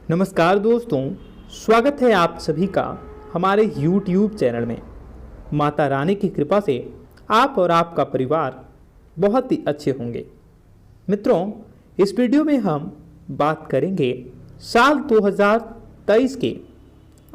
नमस्कार दोस्तों, स्वागत है आप सभी का हमारे YouTube चैनल में। माता रानी की कृपा से आप और आपका परिवार बहुत ही अच्छे होंगे। मित्रों, इस वीडियो में हम बात करेंगे साल 2023 के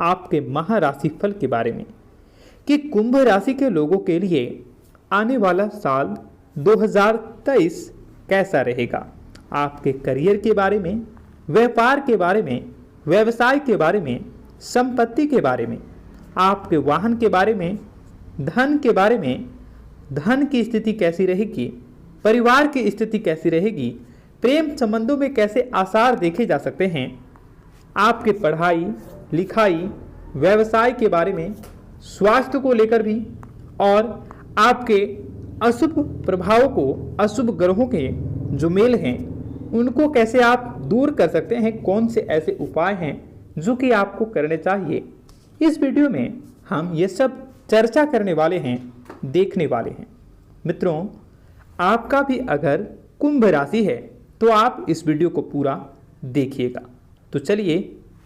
आपके माह राशिफल के बारे में कि कुंभ राशि के लोगों के लिए आने वाला साल 2023 कैसा रहेगा। आपके करियर के बारे में, व्यापार के बारे में, व्यवसाय के बारे में, संपत्ति के बारे में, आपके वाहन के बारे में, धन के बारे में, धन की स्थिति कैसी रहेगी, परिवार की स्थिति कैसी रहेगी, प्रेम संबंधों में कैसे आसार देखे जा सकते हैं, आपके पढ़ाई लिखाई व्यवसाय के बारे में, स्वास्थ्य को लेकर भी, और आपके अशुभ प्रभावों को, अशुभ ग्रहों के जो मेल हैं उनको कैसे आप दूर कर सकते हैं, कौन से ऐसे उपाय हैं जो कि आपको करने चाहिए। इस वीडियो में हम ये सब चर्चा करने वाले हैं, देखने वाले हैं। मित्रों, आपका भी अगर कुंभ राशि है तो आप इस वीडियो को पूरा देखिएगा। तो चलिए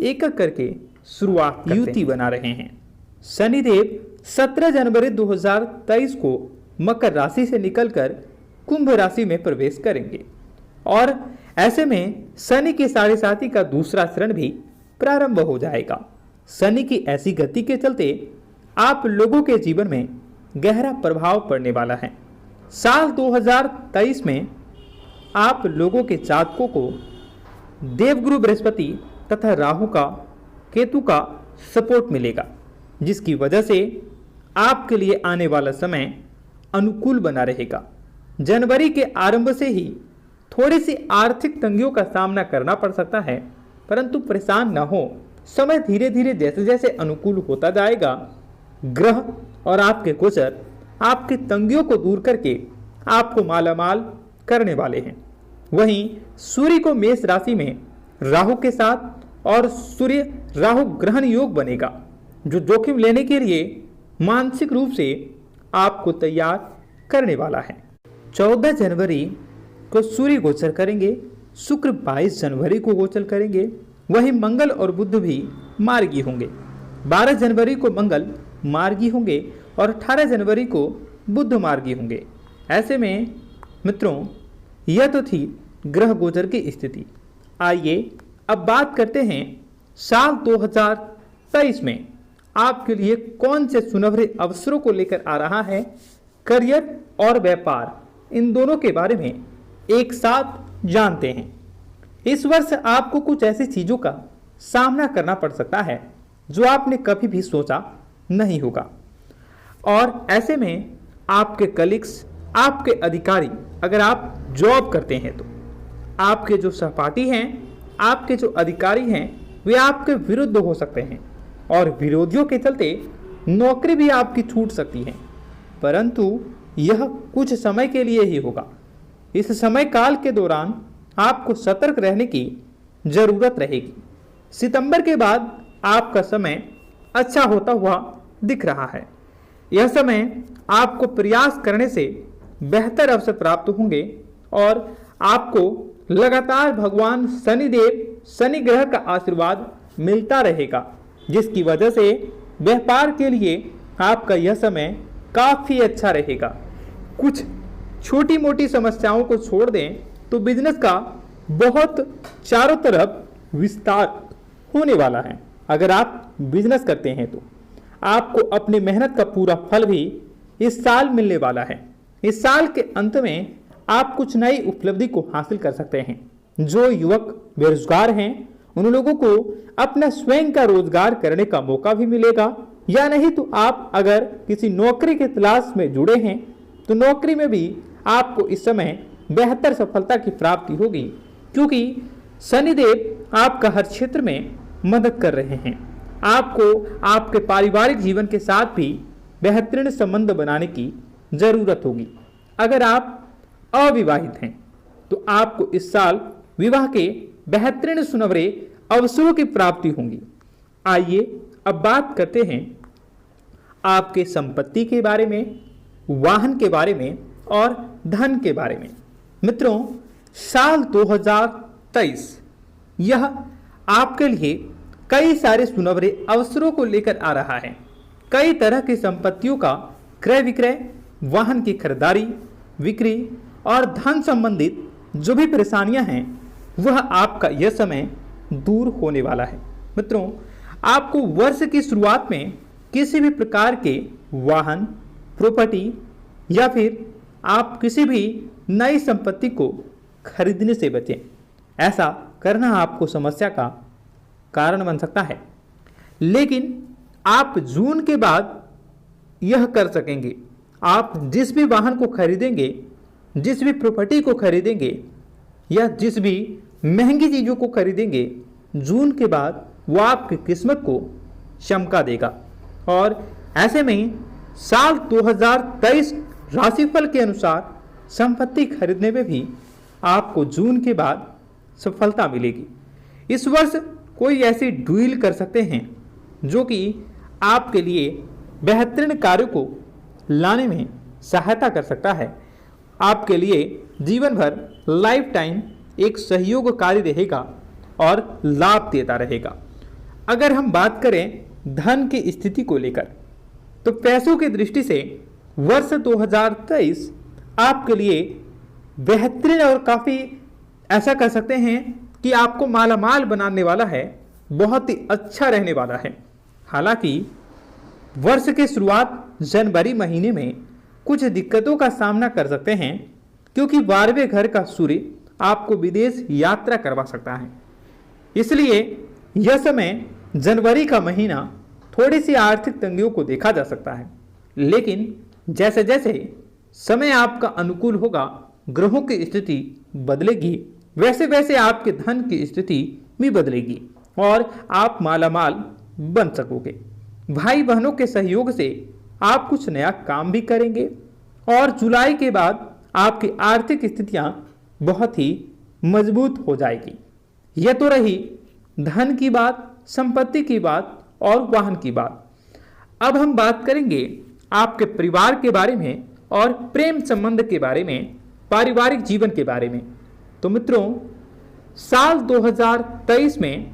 एक एक करके शुरुआत युति बना रहे हैं। शनिदेव 17 जनवरी 2023 को मकर राशि से निकलकर कुंभ राशि में प्रवेश करेंगे और ऐसे में शनि की साढ़े साथी का दूसरा चरण भी प्रारंभ हो जाएगा। शनि की ऐसी गति के चलते आप लोगों के जीवन में गहरा प्रभाव पड़ने वाला है। साल 2023 में आप लोगों के जातकों को देवगुरु बृहस्पति तथा राहु का, केतु का सपोर्ट मिलेगा, जिसकी वजह से आपके लिए आने वाला समय अनुकूल बना रहेगा। जनवरी के आरंभ से ही थोड़ी सी आर्थिक तंगियों का सामना करना पड़ सकता है, परंतु परेशान न हो। समय धीरे धीरे जैसे जैसे अनुकूल होता जाएगा, ग्रह और आपके गोचर आपकी तंगियों को दूर करके आपको मालामाल करने वाले हैं। वहीं सूर्य को मेष राशि में राहु के साथ और सूर्य राहु ग्रहण योग बनेगा, जो जोखिम लेने के लिए मानसिक रूप से आपको तैयार करने वाला है। 14 जनवरी को सूर्य गोचर करेंगे, शुक्र 22 जनवरी को गोचर करेंगे, वहीं मंगल और बुध भी मार्गी होंगे। 12 जनवरी को मंगल मार्गी होंगे और 18 जनवरी को बुध मार्गी होंगे। ऐसे में मित्रों, यह तो थी ग्रह गोचर की स्थिति। आइए अब बात करते हैं साल 2023 में आपके लिए कौन से सुनहरे अवसरों को लेकर आ रहा है। करियर और व्यापार, इन दोनों के बारे में एक साथ जानते हैं। इस वर्ष आपको कुछ ऐसी चीजों का सामना करना पड़ सकता है जो आपने कभी भी सोचा नहीं होगा, और ऐसे में आपके कलीग्स, आपके अधिकारी, अगर आप जॉब करते हैं तो आपके जो सहपाठी हैं, आपके जो अधिकारी हैं, वे आपके विरुद्ध हो सकते हैं और विरोधियों के चलते नौकरी भी आपकी छूट सकती है, परंतु यह कुछ समय के लिए ही होगा। इस समय काल के दौरान आपको सतर्क रहने की जरूरत रहेगी। सितंबर के बाद आपका समय अच्छा होता हुआ दिख रहा है। यह समय आपको प्रयास करने से बेहतर अवसर प्राप्त होंगे और आपको लगातार भगवान शनिदेव, शनि ग्रह का आशीर्वाद मिलता रहेगा, जिसकी वजह से व्यापार के लिए आपका यह समय काफी अच्छा रहेगा। कुछ छोटी मोटी समस्याओं को छोड़ दें तो बिजनेस का बहुत चारों तरफ विस्तार होने वाला है। अगर आप बिजनेस करते हैं तो आपको अपनी मेहनत का पूरा फल भी इस साल मिलने वाला है। इस साल के अंत में आप कुछ नई उपलब्धि को हासिल कर सकते हैं। जो युवक बेरोजगार हैं उन लोगों को अपना स्वयं का रोजगार करने का मौका भी मिलेगा, या नहीं तो आप अगर किसी नौकरी की तलाश में जुड़े हैं तो नौकरी में भी आपको इस समय बेहतर सफलता की प्राप्ति होगी, क्योंकि शनिदेव आपका हर क्षेत्र में मदद कर रहे हैं। आपको आपके पारिवारिक जीवन के साथ भी बेहतरीन संबंध बनाने की जरूरत होगी। अगर आप अविवाहित हैं तो आपको इस साल विवाह के बेहतरीन सुनहरे अवसरों की प्राप्ति होगी। आइए अब बात करते हैं आपके संपत्ति के बारे में, वाहन के बारे में और धन के बारे में। मित्रों, साल 2023 यह आपके लिए कई सारे सुनहरे अवसरों को लेकर आ रहा है। कई तरह की संपत्तियों का क्रय विक्रय, वाहन की खरीदारी बिक्री और धन संबंधित जो भी परेशानियां हैं वह आपका यह समय दूर होने वाला है। मित्रों, आपको वर्ष की शुरुआत में किसी भी प्रकार के वाहन, प्रॉपर्टी या फिर आप किसी भी नई संपत्ति को खरीदने से बचें। ऐसा करना आपको समस्या का कारण बन सकता है, लेकिन आप जून के बाद यह कर सकेंगे। आप जिस भी वाहन को खरीदेंगे, जिस भी प्रॉपर्टी को खरीदेंगे या जिस भी महंगी चीज़ों को खरीदेंगे, जून के बाद वो आपकी किस्मत को चमका देगा। और ऐसे में साल 2023 राशिफल के अनुसार संपत्ति खरीदने में भी आपको जून के बाद सफलता मिलेगी। इस वर्ष कोई ऐसी डील कर सकते हैं जो कि आपके लिए बेहतरीन कार्यों को लाने में सहायता कर सकता है। आपके लिए जीवन भर लाइफ टाइम एक सहयोगकारी रहेगा और लाभ देता रहेगा। अगर हम बात करें धन की स्थिति को लेकर, तो पैसों की दृष्टि से वर्ष 2023 आपके लिए बेहतरीन और काफ़ी ऐसा कह सकते हैं कि आपको मालामाल बनाने वाला है, बहुत ही अच्छा रहने वाला है। हालांकि वर्ष के शुरुआत जनवरी महीने में कुछ दिक्कतों का सामना कर सकते हैं, क्योंकि 12वें घर का सूर्य आपको विदेश यात्रा करवा सकता है। इसलिए यह समय जनवरी का महीना थोड़ी सी आर्थिक तंगियों को देखा जा सकता है, लेकिन जैसे जैसे समय आपका अनुकूल होगा, ग्रहों की स्थिति बदलेगी, वैसे वैसे आपके धन की स्थिति भी बदलेगी और आप मालामाल बन सकोगे। भाई बहनों के सहयोग से आप कुछ नया काम भी करेंगे और जुलाई के बाद आपकी आर्थिक स्थितियां बहुत ही मजबूत हो जाएगी। यह तो रही धन की बात, संपत्ति की बात और वाहन की बात। अब हम बात करेंगे आपके परिवार के बारे में और प्रेम संबंध के बारे में, पारिवारिक जीवन के बारे में। तो मित्रों, साल 2023 में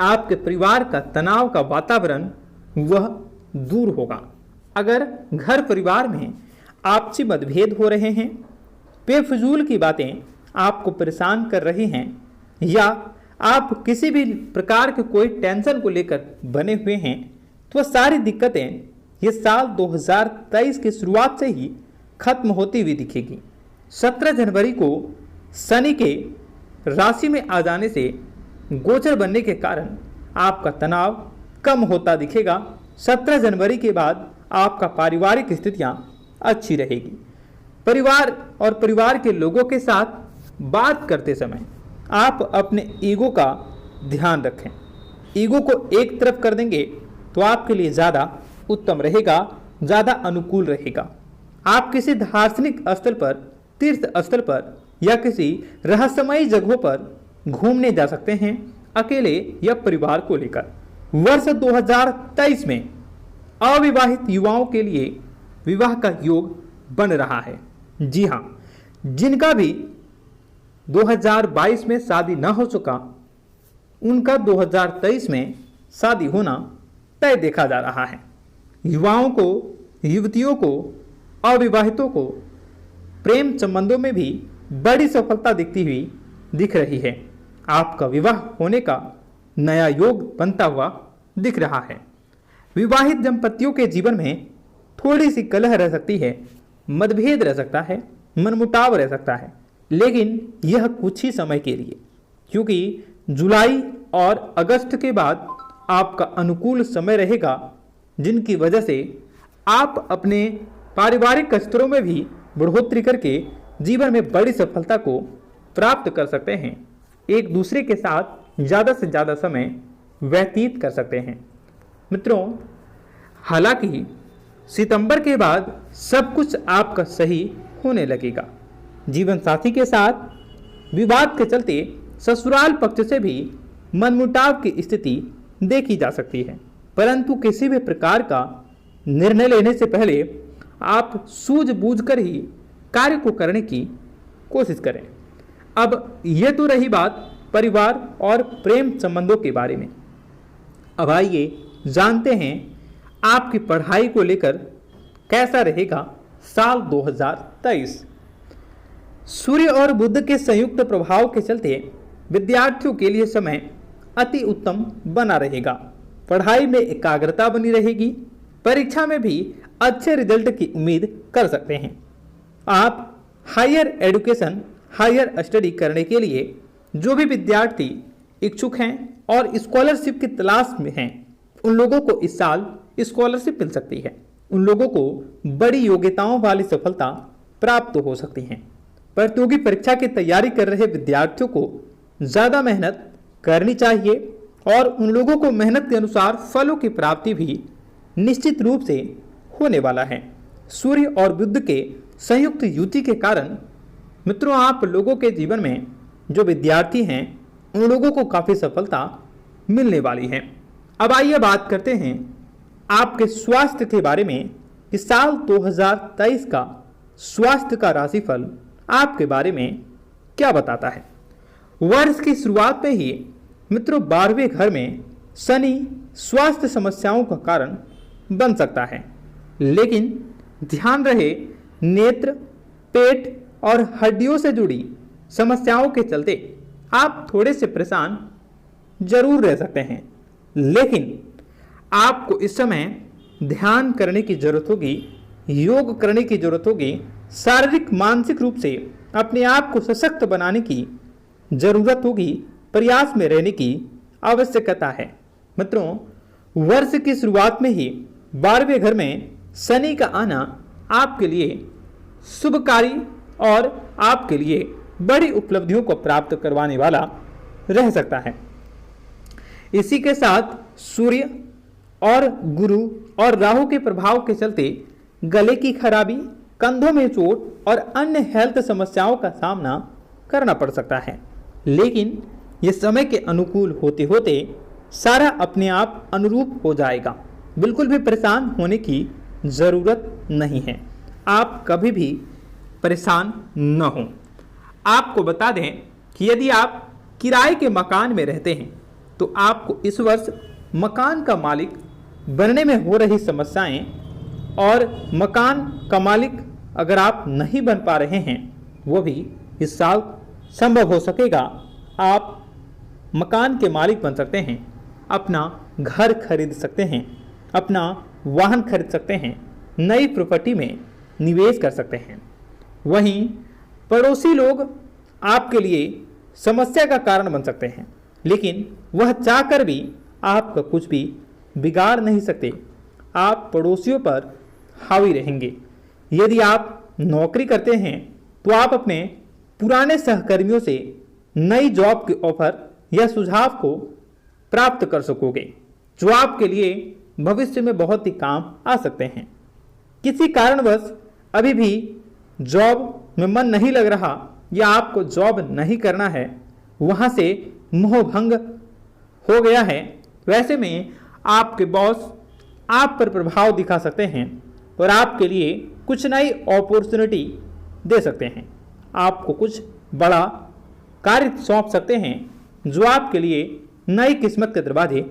आपके परिवार का तनाव का वातावरण वह दूर होगा। अगर घर परिवार में आपसी मतभेद हो रहे हैं, बेफजूल की बातें आपको परेशान कर रही हैं, या आप किसी भी प्रकार के कोई टेंशन को लेकर बने हुए हैं, तो सारी दिक्कतें ये साल 2023 की शुरुआत से ही खत्म होती हुई दिखेगी। 17 जनवरी को शनि के राशि में आ जाने से गोचर बनने के कारण आपका तनाव कम होता दिखेगा। 17 जनवरी के बाद आपका पारिवारिक स्थितियां अच्छी रहेगी। परिवार और परिवार के लोगों के साथ बात करते समय आप अपने ईगो का ध्यान रखें। ईगो को एक तरफ कर देंगे तो आपके लिए ज़्यादा उत्तम रहेगा, ज़्यादा अनुकूल रहेगा। आप किसी दार्शनिक स्थल पर, तीर्थ स्थल पर या किसी रहस्यमयी जगहों पर घूमने जा सकते हैं, अकेले या परिवार को लेकर। वर्ष 2023 में अविवाहित युवाओं के लिए विवाह का योग बन रहा है। जी हाँ, जिनका भी 2022 में शादी न हो चुका, उनका 2023 में शादी होना तय देखा जा रहा है। युवाओं को, युवतियों को, अविवाहितों को प्रेम संबंधों में भी बड़ी सफलता दिखती हुई दिख रही है। आपका विवाह होने का नया योग बनता हुआ दिख रहा है। विवाहित दंपतियों के जीवन में थोड़ी सी कलह रह सकती है, मतभेद रह सकता है, मनमुटाव रह सकता है, लेकिन यह कुछ ही समय के लिए, क्योंकि जुलाई और अगस्त के बाद आपका अनुकूल समय रहेगा, जिनकी वजह से आप अपने पारिवारिक स्तरों में भी बढ़ोतरी करके जीवन में बड़ी सफलता को प्राप्त कर सकते हैं। एक दूसरे के साथ ज़्यादा से ज़्यादा समय व्यतीत कर सकते हैं। मित्रों, हालांकि सितंबर के बाद सब कुछ आपका सही होने लगेगा। जीवन साथी के साथ विवाद के चलते ससुराल पक्ष से भी मनमुटाव की स्थिति देखी जा सकती है, परंतु किसी भी प्रकार का निर्णय लेने से पहले आप सूझबूझकर ही कार्य को करने की कोशिश करें। अब यह तो रही बात परिवार और प्रेम संबंधों के बारे में। अब आइए जानते हैं आपकी पढ़ाई को लेकर कैसा रहेगा साल 2023। सूर्य और बुध के संयुक्त प्रभाव के चलते विद्यार्थियों के लिए समय अति उत्तम बना रहेगा। पढ़ाई में एकाग्रता बनी रहेगी। परीक्षा में भी अच्छे रिजल्ट की उम्मीद कर सकते हैं। आप हायर एजुकेशन, हायर स्टडी करने के लिए जो भी विद्यार्थी इच्छुक हैं और स्कॉलरशिप की तलाश में हैं, उन लोगों को इस साल स्कॉलरशिप मिल सकती है। उन लोगों को बड़ी योग्यताओं वाली सफलता प्राप्त हो सकती है। प्रतियोगी परीक्षा की तैयारी कर रहे विद्यार्थियों को ज़्यादा मेहनत करनी चाहिए और उन लोगों को मेहनत के अनुसार फलों की प्राप्ति भी निश्चित रूप से होने वाला है। सूर्य और बुध के संयुक्त युति के कारण मित्रों, आप लोगों के जीवन में जो विद्यार्थी हैं उन लोगों को काफ़ी सफलता मिलने वाली है। अब आइए बात करते हैं आपके स्वास्थ्य के बारे में कि साल 2023 का स्वास्थ्य का राशिफल आपके बारे में क्या बताता है। वर्ष की शुरुआत में ही मित्रों 12वें घर में शनि स्वास्थ्य समस्याओं का कारण बन सकता है, लेकिन ध्यान रहे नेत्र, पेट और हड्डियों से जुड़ी समस्याओं के चलते आप थोड़े से परेशान जरूर रह सकते हैं, लेकिन आपको इस समय ध्यान करने की जरूरत होगी, योग करने की जरूरत होगी, शारीरिक मानसिक रूप से अपने आप को सशक्त बनाने की जरूरत होगी, प्रयास में रहने की आवश्यकता है। मित्रों, वर्ष की शुरुआत में ही 12वें घर में शनि का आना आपके लिए शुभकारी और आपके लिए बड़ी उपलब्धियों को प्राप्त करवाने वाला रह सकता है। इसी के साथ सूर्य और गुरु और राहु के प्रभाव के चलते गले की खराबी, कंधों में चोट और अन्य हेल्थ समस्याओं का सामना करना पड़ सकता है, लेकिन ये समय के अनुकूल होते होते सारा अपने आप अनुरूप हो जाएगा। बिल्कुल भी परेशान होने की ज़रूरत नहीं है। आप कभी भी परेशान न हों। आपको बता दें कि यदि आप किराए के मकान में रहते हैं तो आपको इस वर्ष मकान का मालिक बनने में हो रही समस्याएं और मकान का मालिक अगर आप नहीं बन पा रहे हैं वो भी इस साल संभव हो सकेगा। आप मकान के मालिक बन सकते हैं, अपना घर खरीद सकते हैं, अपना वाहन खरीद सकते हैं, नई प्रॉपर्टी में निवेश कर सकते हैं। वहीं पड़ोसी लोग आपके लिए समस्या का कारण बन सकते हैं, लेकिन वह चाहकर भी आपका कुछ भी बिगाड़ नहीं सकते। आप पड़ोसियों पर हावी रहेंगे। यदि आप नौकरी करते हैं तो आप अपने पुराने सहकर्मियों से नई जॉब के ऑफर या सुझाव को प्राप्त कर सकोगे, जो आपके लिए भविष्य में बहुत ही काम आ सकते हैं। किसी कारणवश अभी भी जॉब में मन नहीं लग रहा या आपको जॉब नहीं करना है, वहाँ से मोहभंग हो गया है, वैसे में आपके बॉस आप पर प्रभाव दिखा सकते हैं और आपके लिए कुछ नई अपॉर्चुनिटी दे सकते हैं। आपको कुछ बड़ा कार्य सौंप सकते हैं जो आपके लिए नई किस्मत के दरवाजे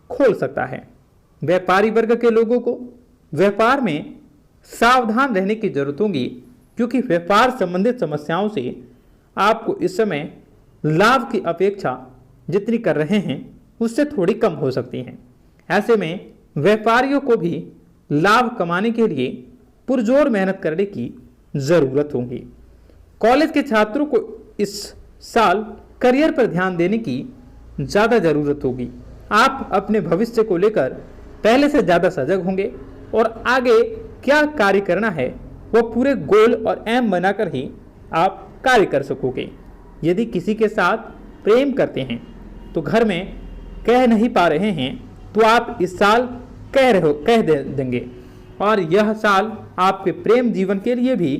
खोल सकता है। व्यापारी वर्ग के लोगों को व्यापार में सावधान रहने की जरूरत होगी, क्योंकि व्यापार संबंधित समस्याओं से आपको इस समय लाभ की अपेक्षा जितनी कर रहे हैं उससे थोड़ी कम हो सकती हैं। ऐसे में व्यापारियों को भी लाभ कमाने के लिए पुरजोर मेहनत करने की ज़रूरत होगी। कॉलेज के छात्रों को इस साल करियर पर ध्यान देने की ज़्यादा ज़रूरत होगी। आप अपने भविष्य को लेकर पहले से ज़्यादा सजग होंगे और आगे क्या कार्य करना है वो पूरे गोल और एम बनाकर ही आप कार्य कर सकोगे। यदि किसी के साथ प्रेम करते हैं तो घर में कह नहीं पा रहे हैं तो आप इस साल कह देंगे और यह साल आपके प्रेम जीवन के लिए भी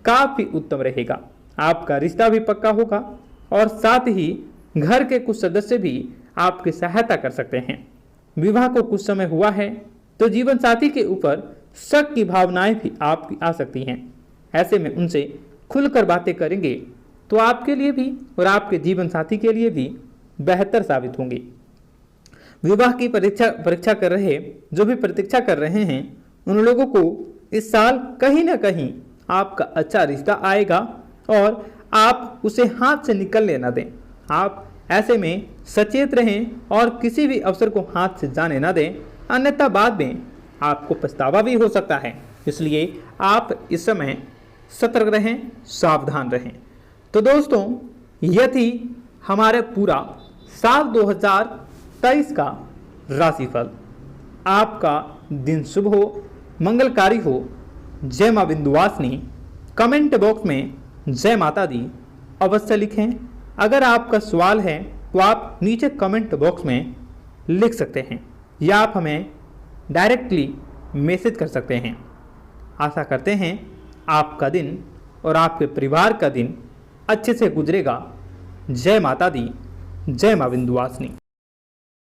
काफ़ी उत्तम रहेगा। आपका रिश्ता भी पक्का होगा और साथ ही घर के कुछ सदस्य भी आपकी सहायता कर सकते हैं। विवाह को कुछ समय हुआ है तो जीवन साथी के ऊपर शक की भावनाएं भी आपकी आ सकती हैं। ऐसे में उनसे खुलकर बातें करेंगे तो आपके लिए भी और आपके जीवन साथी के लिए भी बेहतर साबित होंगी। विवाह की परीक्षा कर रहे, जो भी प्रतीक्षा कर रहे हैं, उन लोगों को इस साल कहीं ना कहीं आपका अच्छा रिश्ता आएगा और आप उसे हाथ से निकलने ना दें। आप ऐसे में सचेत रहें और किसी भी अवसर को हाथ से जाने ना दें, अन्यथा बाद में आपको पछतावा भी हो सकता है। इसलिए आप इस समय सतर्क रहें, सावधान रहें। तो दोस्तों, यह थी हमारे पूरा साल 2023 का राशिफल। आपका दिन शुभ हो, मंगलकारी हो। जय मां विंध्यवासिनी। कमेंट बॉक्स में जय माता दी अवश्य लिखें। अगर आपका सवाल है तो आप नीचे कमेंट बॉक्स में लिख सकते हैं या आप हमें डायरेक्टली मैसेज कर सकते हैं। आशा करते हैं आपका दिन और आपके परिवार का दिन अच्छे से गुजरेगा। जय माता दी, जय मां विंध्यवासिनी।